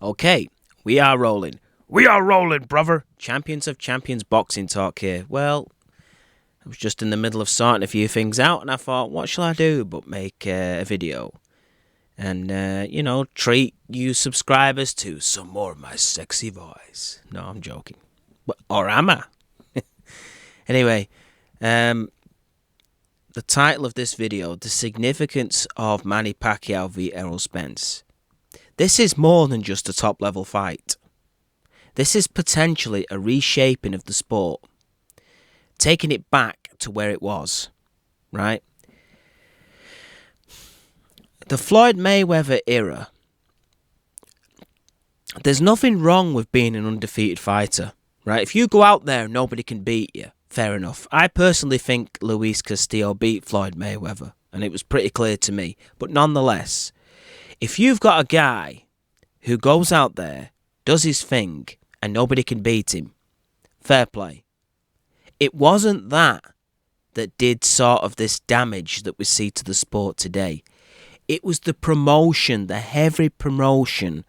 Okay, we are rolling. We are rolling, brother. Champions of Champions boxing talk here. Well, I was just in the middle of sorting a few things out, and I thought, what shall I do but make a video? And, treat you subscribers to some more of my sexy voice. No, I'm joking. Or am I? Anyway, the title of this video, The Significance of Manny Pacquiao v Errol Spence. This is more than just a top-level fight. This is potentially a reshaping of the sport, taking it back to where it was, right? The Floyd Mayweather era, there's nothing wrong with being an undefeated fighter, right? If you go out there and nobody can beat you, fair enough. I personally think Luis Castillo beat Floyd Mayweather, and it was pretty clear to me. But nonetheless, if you've got a guy who goes out there, does his thing, and nobody can beat him, fair play. It wasn't that did sort of this damage that we see to the sport today. It was the promotion, the heavy promotion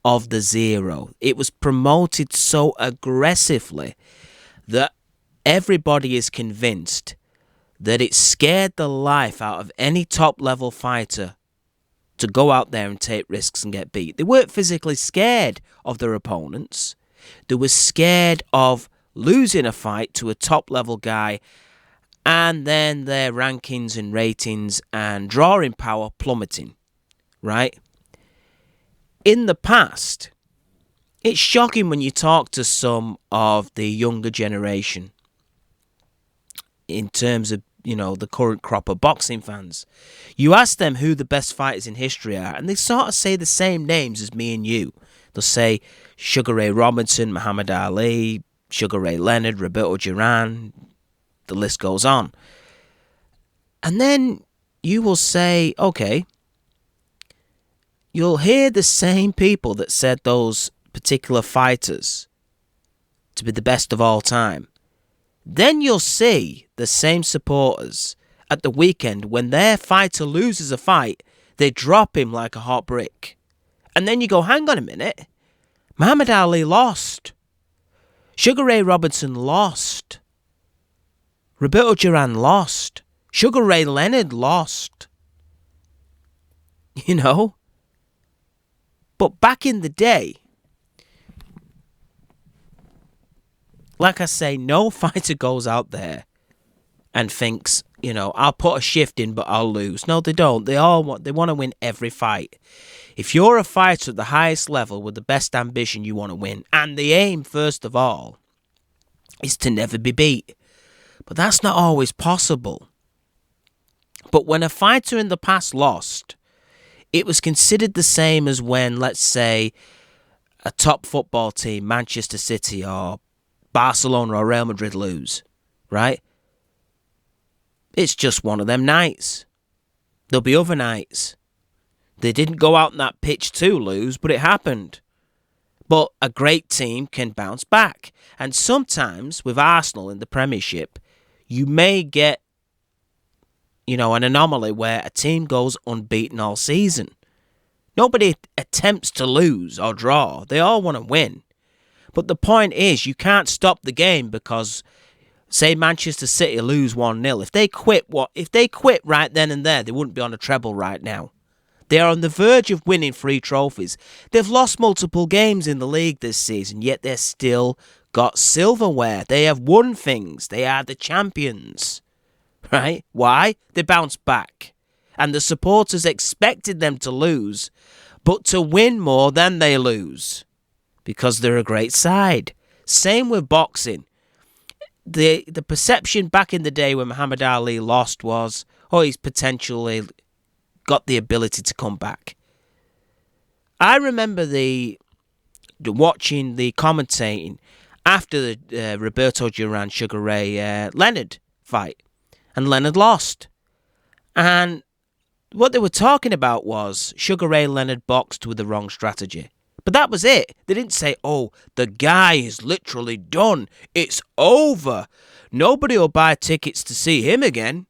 of the zero. It was promoted so aggressively that everybody is convinced that it scared the life out of any top-level fighter to go out there and take risks and get beat. They weren't physically scared of their opponents. They were scared of losing a fight to a top-level guy and then their rankings and ratings and drawing power plummeting, right? In the past, it's shocking when you talk to some of the younger generation in terms of, the current crop of boxing fans. You ask them who the best fighters in history are, and they sort of say the same names as me and you. They'll say Sugar Ray Robinson, Muhammad Ali, Sugar Ray Leonard, Roberto Duran, the list goes on. And then you will say, okay, you'll hear the same people that said those particular fighters to be the best of all time. Then you'll see the same supporters at the weekend when their fighter loses a fight, they drop him like a hot brick. And then you go, hang on a minute, Muhammad Ali lost. Sugar Ray Robinson lost. Roberto Duran lost. Sugar Ray Leonard lost. But back in the day, like I say, no fighter goes out there and thinks, I'll put a shift in, but I'll lose. No, they don't. They want to win every fight. If you're a fighter at the highest level with the best ambition, you want to win. And the aim, first of all, is to never be beat. But that's not always possible. But when a fighter in the past lost, it was considered the same as when, let's say, a top football team, Manchester City or Barcelona or Real Madrid lose, right? It's just one of them nights. There'll be other nights. They didn't go out on that pitch to lose, but it happened. But a great team can bounce back. And sometimes, with Arsenal in the Premiership, you may get, an anomaly where a team goes unbeaten all season. Nobody attempts to lose or draw. They all want to win. But the point is, you can't stop the game because, say, Manchester City lose 1-0. If they quit right then and there, they wouldn't be on a treble right now. They are on the verge of winning 3 trophies. They've lost multiple games in the league this season, yet they're still got silverware. They have won things. They are the champions. Right? Why? They bounced back. And the supporters expected them to lose, but to win more than they lose. Because they're a great side. Same with boxing. The perception back in the day when Muhammad Ali lost was, he's potentially got the ability to come back. I remember watching the commentating after the Roberto Duran Sugar Ray Leonard fight, and Leonard lost. And what they were talking about was Sugar Ray Leonard boxed with the wrong strategy. But that was it. They didn't say, the guy is literally done. It's over. Nobody will buy tickets to see him again.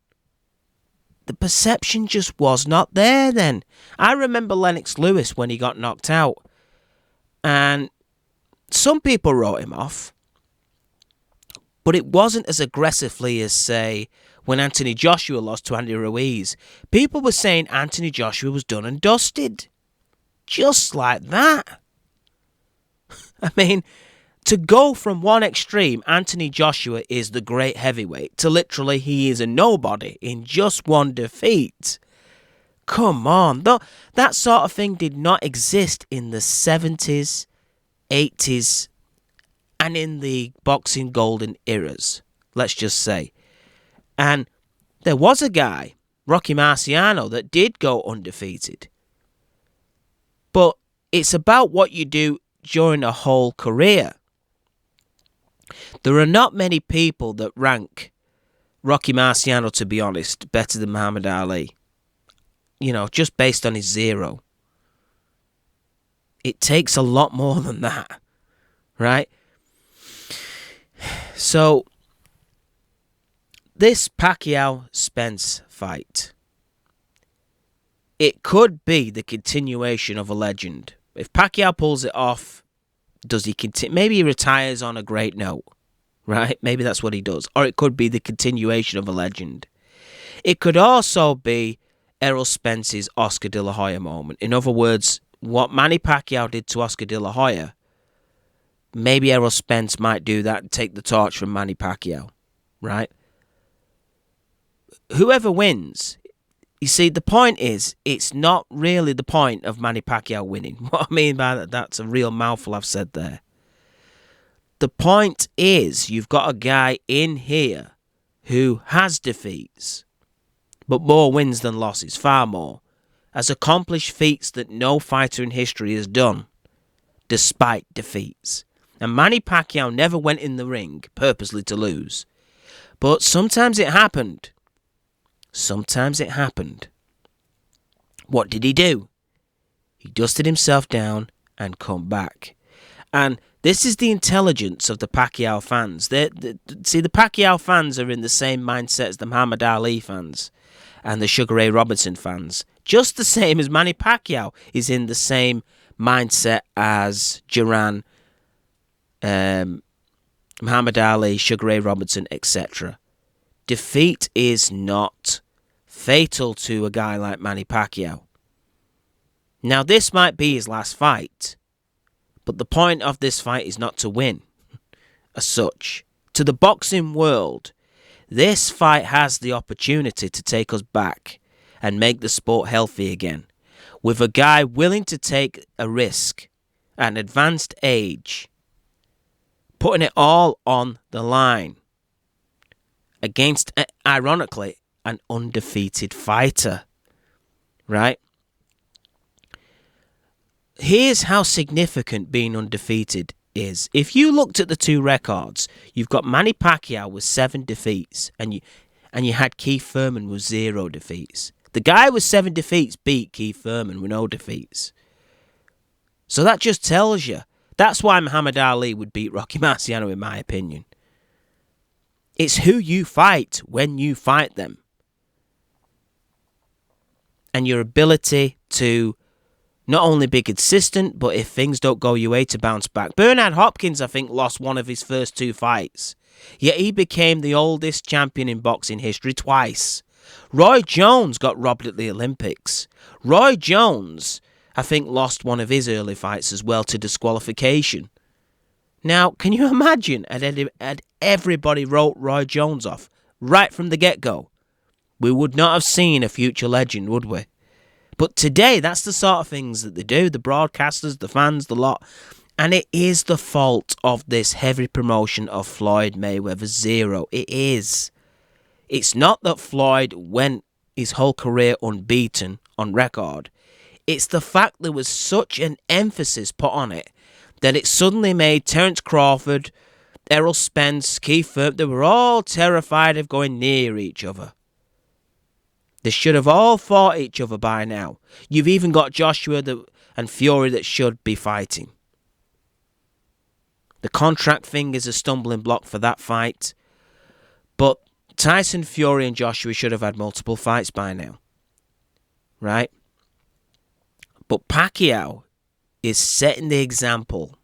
The perception just was not there then. I remember Lennox Lewis when he got knocked out. And some people wrote him off, but it wasn't as aggressively as, say, when Anthony Joshua lost to Andy Ruiz. People were saying Anthony Joshua was done and dusted. Just like that. I mean, to go from one extreme, Anthony Joshua is the great heavyweight, to literally he is a nobody in just one defeat. Come on. That sort of thing did not exist in the 70s, 80s, and in the boxing golden eras, let's just say. And there was a guy, Rocky Marciano, that did go undefeated. But it's about what you do during a whole career. There are not many people that rank Rocky Marciano, to be honest, better than Muhammad Ali. You know, just based on his zero. It takes a lot more than that, right? So, this Pacquiao-Spence fight, it could be the continuation of a legend. If Pacquiao pulls it off, does he continue? Maybe he retires on a great note, right? Maybe that's what he does. Or it could be the continuation of a legend. It could also be Errol Spence's Oscar De La Hoya moment. In other words, what Manny Pacquiao did to Oscar De La Hoya, maybe Errol Spence might do that and take the torch from Manny Pacquiao, right? Whoever wins, you see, the point is, it's not really the point of Manny Pacquiao winning. What I mean by that, that's a real mouthful I've said there. The point is, you've got a guy in here who has defeats, but more wins than losses, far more, has accomplished feats that no fighter in history has done, despite defeats. And Manny Pacquiao never went in the ring purposely to lose. But sometimes it happened. Sometimes it happened. What did he do? He dusted himself down and come back. And this is the intelligence of the Pacquiao fans. See, the Pacquiao fans are in the same mindset as the Muhammad Ali fans and the Sugar Ray Robinson fans. Just the same as Manny Pacquiao is in the same mindset as Duran, Muhammad Ali, Sugar Ray Robinson, etc. Defeat is not fatal to a guy like Manny Pacquiao. Now, this might be his last fight, but the point of this fight is not to win, as such. To the boxing world, this fight has the opportunity to take us back and make the sport healthy again, with a guy willing to take a risk at an advanced age, putting it all on the line against, ironically, an undefeated fighter, right? Here's how significant being undefeated is. If you looked at the two records, you've got Manny Pacquiao with 7 defeats, and you had Keith Thurman with 0 defeats. The guy with 7 defeats beat Keith Thurman with no defeats. So that just tells you. That's why Muhammad Ali would beat Rocky Marciano, in my opinion. It's who you fight when you fight them. And your ability to not only be consistent, but if things don't go your way, to bounce back. Bernard Hopkins, I think, lost one of his first 2 fights. Yet he became the oldest champion in boxing history twice. Roy Jones got robbed at the Olympics. Roy Jones, I think, lost one of his early fights as well to disqualification. Now, can you imagine had everybody wrote Roy Jones off right from the get-go? We would not have seen a future legend, would we? But today, that's the sort of things that they do, the broadcasters, the fans, the lot. And it is the fault of this heavy promotion of Floyd Mayweather Zero. It is. It's not that Floyd went his whole career unbeaten on record. It's the fact there was such an emphasis put on it that it suddenly made Terence Crawford, Errol Spence, Keith Thurman, they were all terrified of going near each other. They should have all fought each other by now. You've even got Joshua and Fury that should be fighting. The contract thing is a stumbling block for that fight. But Tyson Fury and Joshua should have had multiple fights by now. Right? But Pacquiao is setting the example.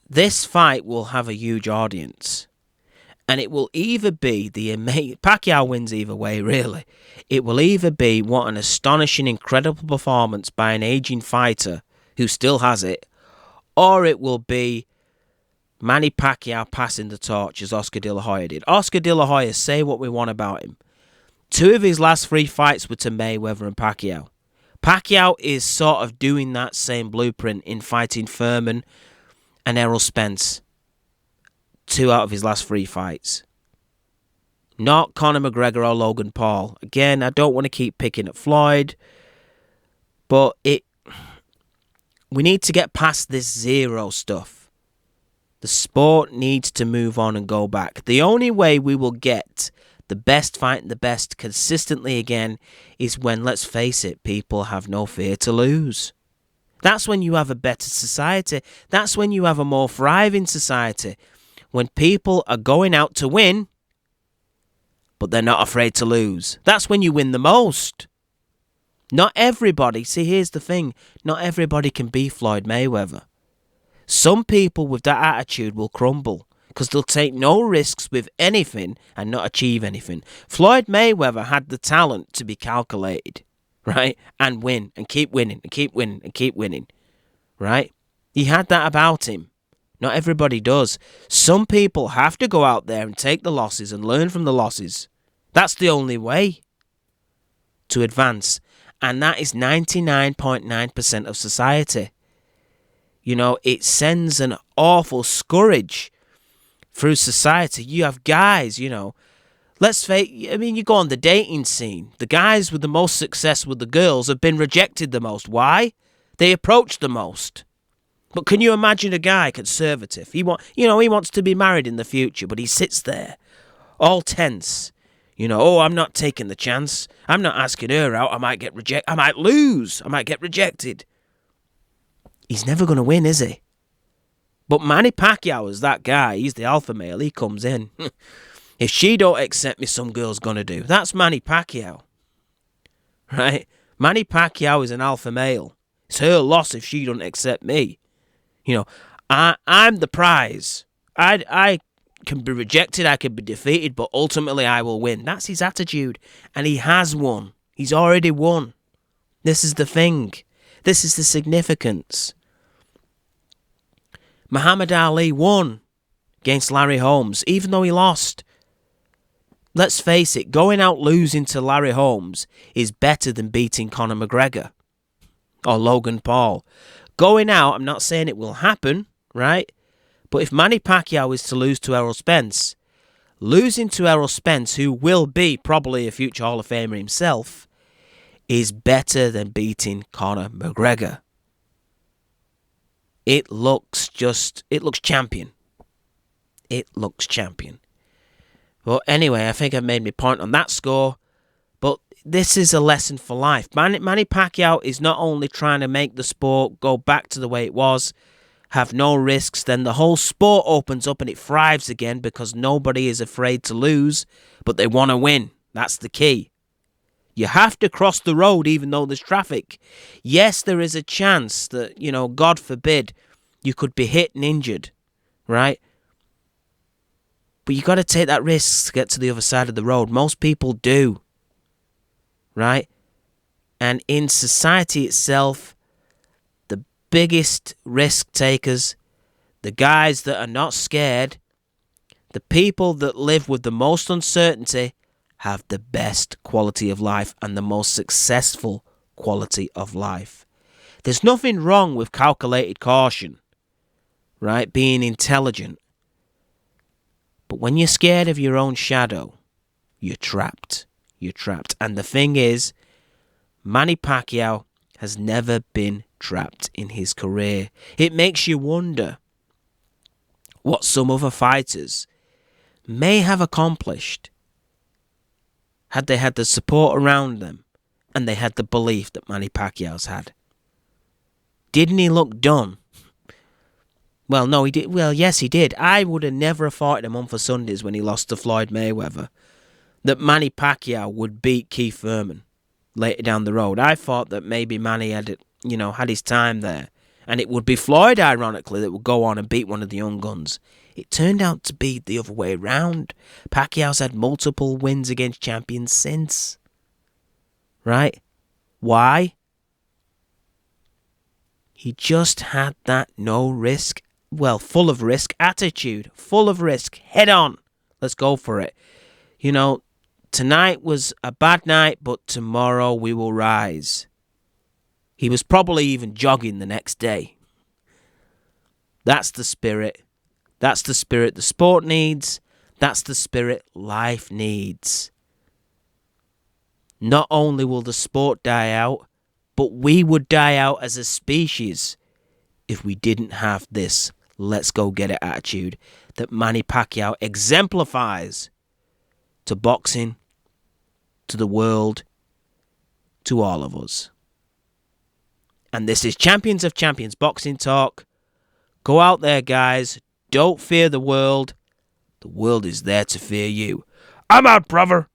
This fight will have a huge audience. And it will either be Pacquiao wins either way, really. It will either be what an astonishing, incredible performance by an aging fighter who still has it, or it will be Manny Pacquiao passing the torch as Oscar De La Hoya did. Oscar De La Hoya, say what we want about him. 2 of his last 3 fights were to Mayweather and Pacquiao. Pacquiao is sort of doing that same blueprint in fighting Furman and Errol Spence. 2 out of his last 3 fights. Not Conor McGregor or Logan Paul. Again, I don't want to keep picking at Floyd, but we need to get past this zero stuff. The sport needs to move on and go back. The only way we will get the best fighting the best consistently again is when, let's face it, people have no fear to lose. That's when you have a better society. That's when you have a more thriving society. When people are going out to win, but they're not afraid to lose. That's when you win the most. Not everybody, see, here's the thing, not everybody can be Floyd Mayweather. Some people with that attitude will crumble because they'll take no risks with anything and not achieve anything. Floyd Mayweather had the talent to be calculated, right? And win, and keep winning, and keep winning, and keep winning, right? He had that about him. Not everybody does. Some people have to go out there and take the losses and learn from the losses. That's the only way to advance. And that is 99.9% of society. You know, it sends an awful scourge through society. You have guys, you know, let's face, I mean, you go on the dating scene. The guys with the most success with the girls have been rejected the most. Why? They approach the most. But can you imagine a guy, conservative? He wants to be married in the future, but he sits there, all tense. You know, oh, I'm not taking the chance. I'm not asking her out. I might get rejected. I might lose. I might get rejected. He's never going to win, is he? But Manny Pacquiao is that guy. He's the alpha male. He comes in. If she don't accept me, some girl's going to do. That's Manny Pacquiao. Right? Manny Pacquiao is an alpha male. It's her loss if she don't accept me. You know, I'm the prize. I can be rejected, I can be defeated, but ultimately I will win. That's his attitude. And he has won. He's already won. This is the thing. This is the significance. Muhammad Ali won against Larry Holmes, even though he lost. Let's face it, going out losing to Larry Holmes is better than beating Conor McGregor or Logan Paul. Going out, I'm not saying it will happen, right? But if Manny Pacquiao is to lose to Errol Spence, losing to Errol Spence, who will be probably a future Hall of Famer himself, is better than beating Conor McGregor. It looks champion. It looks champion. Well, anyway, I think I've made my point on that score. But this is a lesson for life. Manny Pacquiao is not only trying to make the sport go back to the way it was, have no risks, then the whole sport opens up and it thrives again because nobody is afraid to lose, but they want to win. That's the key. You have to cross the road even though there's traffic. Yes, there is a chance that, you know, God forbid, you could be hit and injured, right? But you got to take that risk to get to the other side of the road. Most people do. Right? And in society itself, the biggest risk takers, the guys that are not scared, the people that live with the most uncertainty have the best quality of life and the most successful quality of life. There's nothing wrong with calculated caution, right? Being intelligent. But when you're scared of your own shadow, you're trapped. You're trapped. And the thing is, Manny Pacquiao has never been trapped in his career. It makes you wonder what some other fighters may have accomplished had they had the support around them and they had the belief that Manny Pacquiao's had. Didn't he look done? Well, no, he did. Well, yes, he did. I would have never thought him on for Sundays when he lost to Floyd Mayweather that Manny Pacquiao would beat Keith Thurman later down the road. I thought that maybe Manny had had his time there. And it would be Floyd, ironically, that would go on and beat one of the young guns. It turned out to be the other way around. Pacquiao's had multiple wins against champions since. Right? Why? He just had that full of risk attitude. Full of risk. Head on. Let's go for it. Tonight was a bad night, but tomorrow we will rise. He was probably even jogging the next day. That's the spirit. That's the spirit the sport needs. That's the spirit life needs. Not only will the sport die out, but we would die out as a species if we didn't have this let's go get it attitude that Manny Pacquiao exemplifies to boxing, to the world, to all of us. And this is Champions of Champions Boxing Talk. Go out there, guys. Don't fear the world. The world is there to fear you. I'm out, brother.